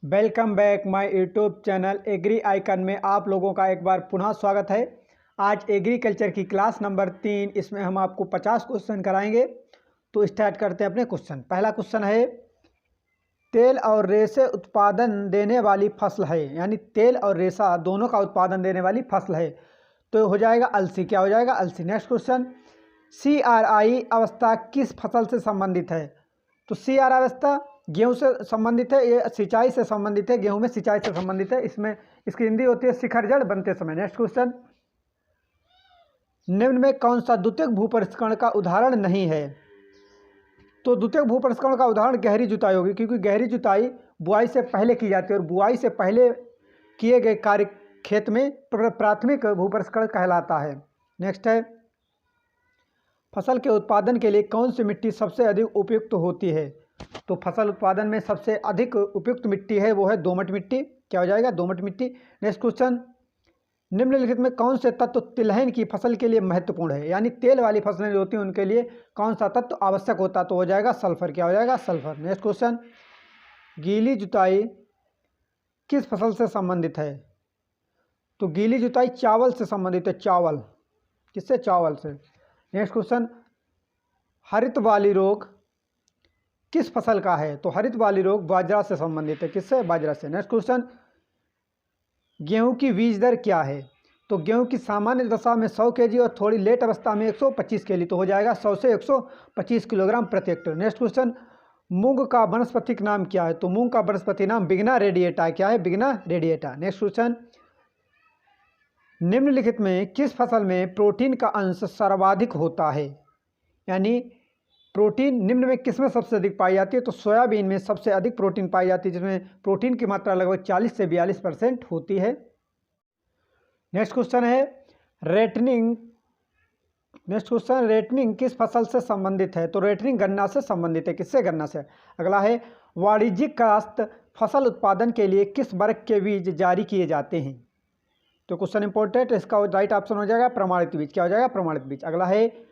Welcome back my YouTube channel agri icon में आप लोगों का एक बार पुनः स्वागत है। आज एग्रीकल्चर की क्लास नंबर 3, इसमें हम आपको 50 क्वेश्चन कराएंगे। तो स्टार्ट करते हैं अपने क्वेश्चन। पहला क्वेश्चन है, तेल और रेशे उत्पादन देने वाली फसल है, यानी तेल और रेशा दोनों का उत्पादन देने वाली फसल है, तो हो जाएगा अलसी। क्या हो जाएगा? अलसी। नेक्स्ट क्वेश्चन, CRI अवस्था किस फसल से संबंधित है? तो CRI अवस्था गेहूं से संबंधित है, ये सिंचाई से संबंधित है, गेहूं में सिंचाई से संबंधित है। इसमें इसकी हिंदी होती है शिखर जड़ बनते समय। नेक्स्ट क्वेश्चन, निम्न में कौन सा द्वितीयक भूपरिष्करण का उदाहरण नहीं है? तो द्वितीयक भूपरिष्करण का उदाहरण गहरी जुताई होगी, क्योंकि गहरी जुताई बुआई से पहले की जाती है और बुआई से पहले किए गए कार्य खेत में प्राथमिक भूपरिष्करण कहलाता है। नेक्स्ट है, फसल के उत्पादन के लिए कौन सी मिट्टी सबसे अधिक उपयुक्त होती है? तो फसल उत्पादन में सबसे अधिक उपयुक्त मिट्टी है वो है दोमट मिट्टी। क्या हो जाएगा? दोमट मिट्टी। नेक्स्ट क्वेश्चन, निम्नलिखित में कौन से तत्व तिलहन की फसल के लिए महत्वपूर्ण है? यानी तेल वाली फसलें जो होती हैं उनके लिए कौन सा तत्व आवश्यक होता है? तो हो जाएगा सल्फर। क्या हो जाएगा? सल्फर। नेक्स्ट क्वेश्चन, गीली जुताई किस फसल से संबंधित है? तो गीली जुताई चावल से संबंधित है। चावल। किससे? चावल से। नेक्स्ट क्वेश्चन, हरित वाली रोग किस फसल का है? तो हरित वाली रोग बाजरा से संबंधित है। किससे? बाजरा से। नेक्स्ट क्वेश्चन, गेहूं की बीज दर क्या है? तो गेहूं की सामान्य दशा में 100 kg और थोड़ी लेट अवस्था में 125 kg, तो हो जाएगा 100 से 125 किलोग्राम प्रति हेक्टेयर। नेक्स्ट क्वेश्चन, मूंग का वनस्पतिक नाम क्या है? तो मूंग का वनस्पति नाम बिगना रेडिएटा। क्या है? बिगना रेडिएटा। नेक्स्ट क्वेश्चन, निम्नलिखित में किस फसल में प्रोटीन का अंश सर्वाधिक होता है? यानी प्रोटीन निम्न में किस में सबसे अधिक पाई जाती है? तो सोयाबीन में सबसे अधिक प्रोटीन पाई जाती है, जिसमें प्रोटीन की मात्रा लगभग 40 से 42% होती है। नेक्स्ट क्वेश्चन है, रेटनिंग। नेक्स्ट क्वेश्चन, रेटनिंग किस फसल से संबंधित है? तो रेटनिंग गन्ना से संबंधित है। किससे? गन्ना से। अगला है, वाणिज्यिक काश्त फसल उत्पादन के लिए किस वर्ग के बीज जारी किए जाते हैं? तो क्वेश्चन इंपॉर्टेंट, इसका राइट ऑप्शन हो जाएगा प्रमाणित बीज। क्या हो जाएगा? प्रमाणित बीज। अगला है,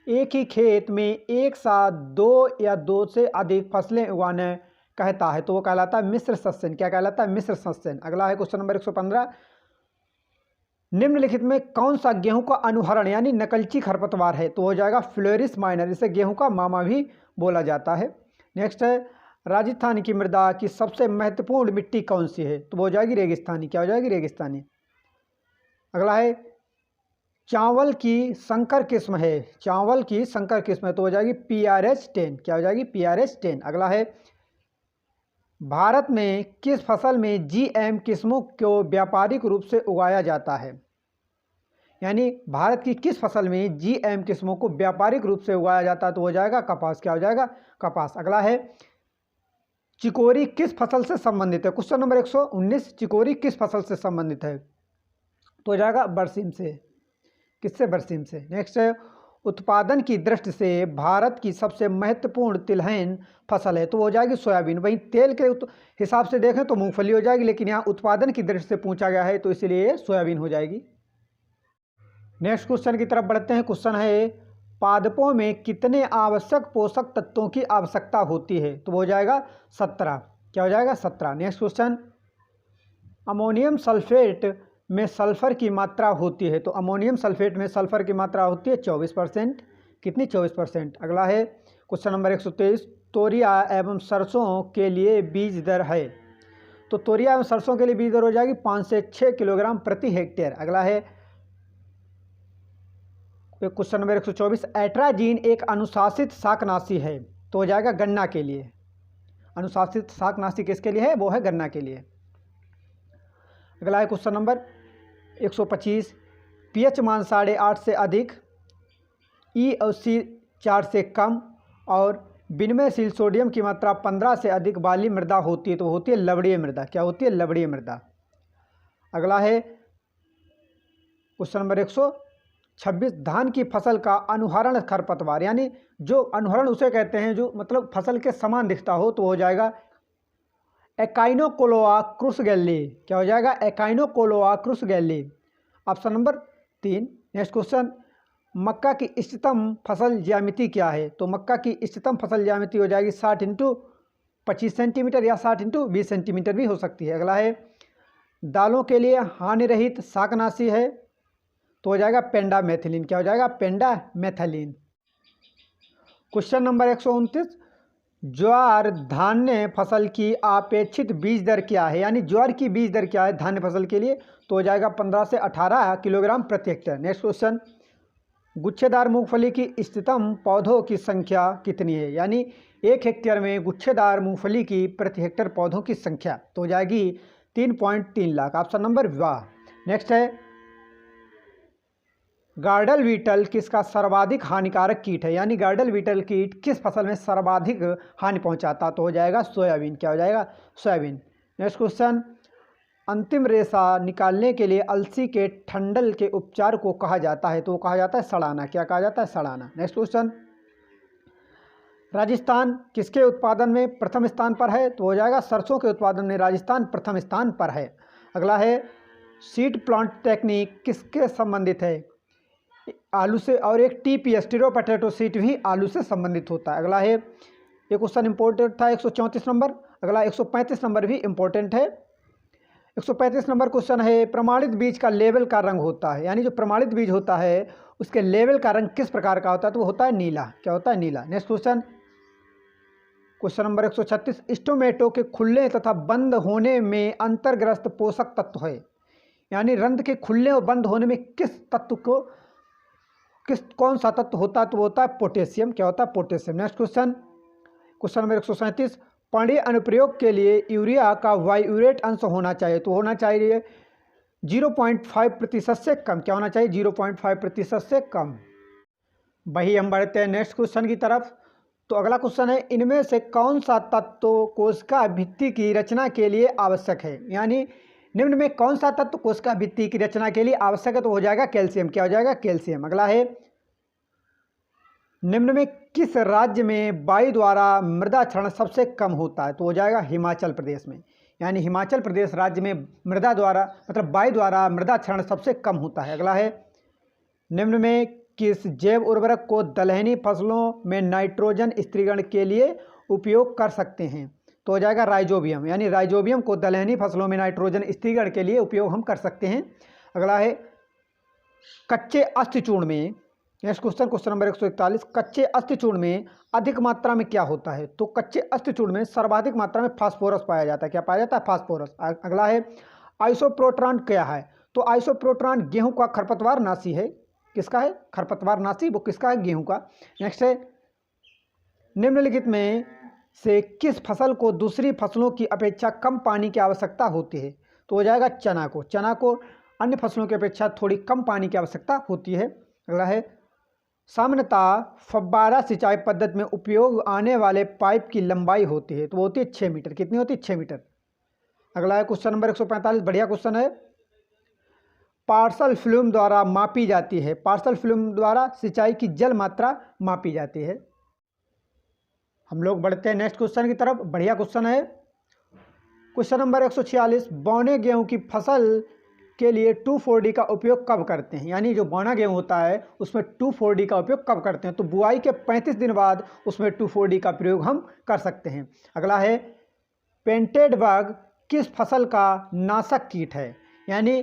एक ही खेत में एक साथ दो या दो से अधिक फसलें उगाने कहता है, तो वो कहलाता है मिश्र सस्यन। क्या कहलाता है? मिश्र सस्यन। अगला है क्वेश्चन नंबर 115, निम्नलिखित में कौन सा गेहूं का अनुहरण यानी नकलची खरपतवार है? तो हो जाएगा फ्लोरिस माइनर। इसे गेहूं का मामा भी बोला जाता है। नेक्स्ट है, राजस्थान की मृदा की सबसे महत्वपूर्ण मिट्टी कौन सी है? तो वो हो जाएगी रेगिस्तानी। क्या हो जाएगी? रेगिस्तानी। अगला है, चावल की संकर किस्म है। चावल की संकर किस्म है, तो हो जाएगी PRH10। क्या हो जाएगी? PRH10। अगला है, भारत में किस फसल में GM किस्मों को व्यापारिक रूप से उगाया जाता है? यानी भारत की किस फसल में GM किस्मों को व्यापारिक रूप से उगाया जाता है? तो हो जाएगा कपास। क्या हो जाएगा? कपास। अगला है, चिकोरी किस फसल से संबंधित है? क्वेश्चन नंबर 119, चिकोरी किस फसल से संबंधित है? तो हो जाएगा बरसीम से। किससे? बरसीम से। नेक्स्ट है, उत्पादन की दृष्टि से भारत की सबसे महत्वपूर्ण तिलहन फसल है, तो हो जाएगी सोयाबीन। वहीं तेल के हिसाब से देखें तो मूंगफली हो जाएगी, लेकिन यहाँ उत्पादन की दृष्टि से पूछा गया है तो इसलिए सोयाबीन हो जाएगी। नेक्स्ट क्वेश्चन की तरफ बढ़ते हैं। क्वेश्चन है, पादपों में कितने आवश्यक पोषक तत्वों की आवश्यकता होती है? तो हो जाएगा 17। क्या हो जाएगा? 17। नेक्स्ट क्वेश्चन, अमोनियम सल्फेट में सल्फर की मात्रा होती है, तो अमोनियम सल्फेट में सल्फर की मात्रा होती है 24%। कितनी? 24%। अगला है क्वेश्चन नंबर 123, तोरिया एवं सरसों के लिए बीज दर है। तो तोरिया एवं सरसों के लिए बीज दर हो जाएगी 5 से 6 किलोग्राम प्रति हेक्टेयर। अगला है क्वेश्चन नंबर 124, एट्राजीन एक अनुशासित शाकनाशी है, तो हो जाएगा गन्ना के लिए। अनुशासित शाकनाशी किसके लिए है? वो है गन्ना के लिए। अगला है क्वेश्चन नंबर 125, pH मान 8.5 से अधिक, EOC 4 से कम और विनिमयशील सोडियम की मात्रा 15 से अधिक वाली मृदा होती है, तो होती है लवणीय मृदा। क्या होती है? लवणीय मृदा। अगला है क्वेश्चन नंबर 126, धान की फसल का अनुहरण खरपतवार, यानी जो अनुहरण उसे कहते हैं जो मतलब फसल के समान दिखता हो, तो हो जाएगा एकाइनोकोलोआ क्रुसगैली। क्या हो जाएगा? एकाइनोकोलोआ क्रुसगैली। Option number 3। नेक्स्ट क्वेश्चन, मक्का की इष्टतम फसल ज्यामिति क्या है? तो मक्का की इष्टतम फसल ज्यामिति हो जाएगी 60 × 25 सेंटीमीटर या 60 इंटू 20 सेंटीमीटर भी हो सकती है। अगला है दालों के लिए हानि रहित शाकनाशी है तो हो जाएगा पेंडामेथिलीन। क्या हो जाएगा? पेंडामेथिलीन। क्वेश्चन नंबर 129, ज्वार धान्य फसल की अपेक्षित बीज दर क्या है? यानी ज्वार की बीज दर क्या है धान्य फसल के लिए? तो हो जाएगा 15 से 18 किलोग्राम प्रति हेक्टेयर। नेक्स्ट क्वेश्चन, गुच्छेदार मूंगफली की इष्टतम पौधों की संख्या कितनी है? यानी 1 हेक्टेयर में गुच्छेदार मूंगफली की प्रति हेक्टेयर पौधों की संख्या तो हो जाएगी 3.3 लाख। ऑप्शन नंबर वाह। नेक्स्ट है, गार्डल बीटल किसका सर्वाधिक हानिकारक कीट है? यानी गार्डल बीटल कीट किस फसल में सर्वाधिक हानि पहुंचाता? तो हो जाएगा सोयाबीन। क्या हो जाएगा? सोयाबीन। नेक्स्ट क्वेश्चन, अंतिम रेशा निकालने के लिए अलसी के ठंडल के उपचार को कहा जाता है तो वो कहा जाता है सड़ाना। क्या कहा जाता है? सड़ाना। नेक्स्ट क्वेश्चन, राजस्थान किसके उत्पादन में प्रथम स्थान पर है? तो हो जाएगा सरसों के उत्पादन में राजस्थान प्रथम स्थान पर है। अगला है, सीड प्लांट टेक्निक किसके संबंधित है? आलू से। और एक टीपीएस टीरो पोटैटो सीड भी आलू से संबंधित होता है। अगला है, ये क्वेश्चन इंपॉर्टेंट था 134 नंबर। अगला 135 नंबर भी इंपॉर्टेंट है। 135 नंबर क्वेश्चन है, प्रमाणित बीज का लेवल का रंग होता है। यानी जो प्रमाणित बीज होता है उसके लेवल का रंग किस प्रकार का होता है? तो वो होता है नीला। क्या होता है? नीला। Next question, question number 136, tomato के खुलने तथा बंद होने में अंतर्ग्रस्त पोषक तत्व है। यानी रंध्र के खुलने और बंद होने में कौन सा तत्व होता है? तो वो होता है पोटेशियम। क्या होता है? Potassium. Next question, question number 137, पानी अनुप्रयोग के लिए यूरिया का वायुरेट अंश होना चाहिए तो होना चाहिए 0.5% से कम। क्या होना चाहिए? 0.5% से कम। वही हम बढ़ते हैं नेक्स्ट क्वेश्चन की तरफ। तो अगला क्वेश्चन है, इनमें से कौन सा तत्व कोशिका भित्ति की रचना के लिए आवश्यक है? यानी निम्न में कौन सा तत्व कोशिका भित्ति की रचना के लिए आवश्यक है? तो हो जाएगा कैल्शियम। क्या हो जाएगा? कैल्शियम। अगला है, निम्न में किस राज्य में वायु द्वारा मृदा क्षरण सबसे कम होता है? तो हो जाएगा हिमाचल प्रदेश में। यानी हिमाचल प्रदेश राज्य में मृदा द्वारा वायु द्वारा मृदा क्षरण सबसे कम होता है। अगला है, निम्न में किस जैव उर्वरक को दलहनी फसलों में नाइट्रोजन स्थिरीकरण के लिए उपयोग कर सकते हैं? तो हो जाएगा राइजोबियम। यानी राइजोबियम को दलहनी फसलों में नाइट्रोजन स्थिरीकरण के लिए उपयोग हम कर सकते हैं। अगला है, कच्चे अस्थिचूर्ण में, नेक्स्ट क्वेश्चन, क्वेश्चन नंबर 141, कच्चे अस्थिचूर्ण में अधिक मात्रा में क्या होता है? तो कच्चे अस्थिचूर्ण में सर्वाधिक मात्रा में फास्फोरस पाया जाता है। क्या पाया जाता है? फास्फोरस। अगला है, आइसोप्रोट्रॉन क्या है? तो आइसोप्रोट्रॉन गेहूं का खरपतवार नाशी है। किसका है? खरपतवार नाशी। वो किसका है? गेहूं का। नेक्स्ट है, निम्नलिखित में से किस फसल को दूसरी फसलों की अपेक्षा कम पानी की आवश्यकता होती है? तो हो जाएगा चना को। चना को अन्य फसलों की अपेक्षा थोड़ी कम पानी की आवश्यकता होती है। अगला है, सामान्यतः फव्वारा सिंचाई पद्धति में उपयोग आने वाले पाइप की लंबाई होती है तो वो होती है 6 मीटर। कितनी होती है? 6 मीटर। अगला है क्वेश्चन नंबर 145, बढ़िया क्वेश्चन है, पार्सल फ्लूम द्वारा मापी जाती है। पार्सल फ्लूम द्वारा सिंचाई की जल मात्रा मापी जाती है। हम लोग बढ़ते हैं नेक्स्ट क्वेश्चन की तरफ। बढ़िया क्वेश्चन है क्वेश्चन नंबर 146, बौने गेहूं की फसल के लिए 2,4-D का उपयोग कब करते हैं? यानी जो बौना गेहूं होता है उसमें 2,4-D का उपयोग कब करते हैं? तो बुआई के 35 दिन बाद उसमें 2,4-D का प्रयोग हम कर सकते हैं। अगला है, पेंटेड बग किस फसल का नाशक कीट है? यानी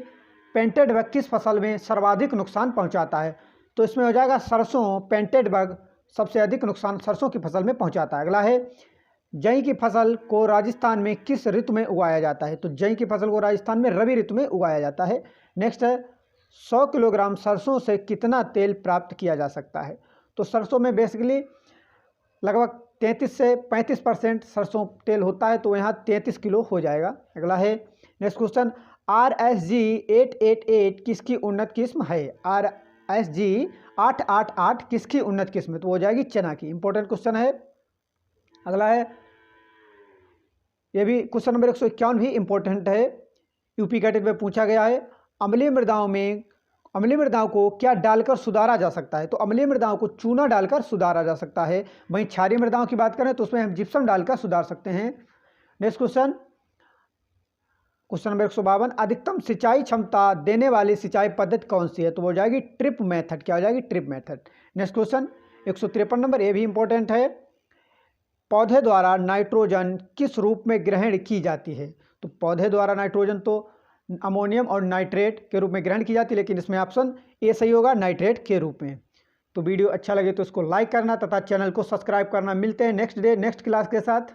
पेंटेड बग किस फसल में सर्वाधिक नुकसान पहुंचाता है? तो इसमें हो जाएगा सरसों। पेंटेड बग सबसे अधिक नुकसान सरसों की फसल में पहुंचाता है। अगला है, जई की फसल को राजस्थान में किस ऋतु में उगाया जाता है? तो जई की फसल को राजस्थान में रबी ऋतु में उगाया जाता है। नेक्स्ट है, 100 किलोग्राम सरसों से कितना तेल प्राप्त किया जा सकता है? तो सरसों में बेसिकली लगभग 33 से 35% सरसों तेल होता है तो यहाँ 33 किलो हो जाएगा। अगला है नेक्स्ट क्वेश्चन, RSG 888 किसकी उन्नत किस्म है? RSG 888 किसकी उन्नत किस्म है? तो हो जाएगी चना की। इंपॉर्टेंट क्वेश्चन है। अगला है, ये भी क्वेश्चन नंबर 151 भी इंपॉर्टेंट है, यूपी कैटेगरी में पूछा गया है। अम्लीय मृदाओं को क्या डालकर सुधारा जा सकता है? तो अम्लीय मृदाओं को चूना डालकर सुधारा जा सकता है। वहीं क्षारीय मृदाओं की बात करें तो उसमें हम जिप्सम डालकर सुधार सकते हैं। नेक्स्ट क्वेश्चन, क्वेश्चन नंबर 152, अधिकतम सिंचाई क्षमता देने वाली सिंचाई पद्धति कौन सी है? तो वो हो जाएगी ट्रिप मेथड। क्या हो जाएगी? Trip method. Next question 153 number, ये भी इंपॉर्टेंट है, पौधे द्वारा नाइट्रोजन किस रूप में ग्रहण की जाती है? तो पौधे द्वारा नाइट्रोजन तो अमोनियम और नाइट्रेट के रूप में ग्रहण की जाती है, लेकिन इसमें ऑप्शन ए सही होगा, नाइट्रेट के रूप में। तो वीडियो अच्छा लगे तो इसको लाइक करना तथा चैनल को सब्सक्राइब करना। मिलते हैं नेक्स्ट क्लास के साथ।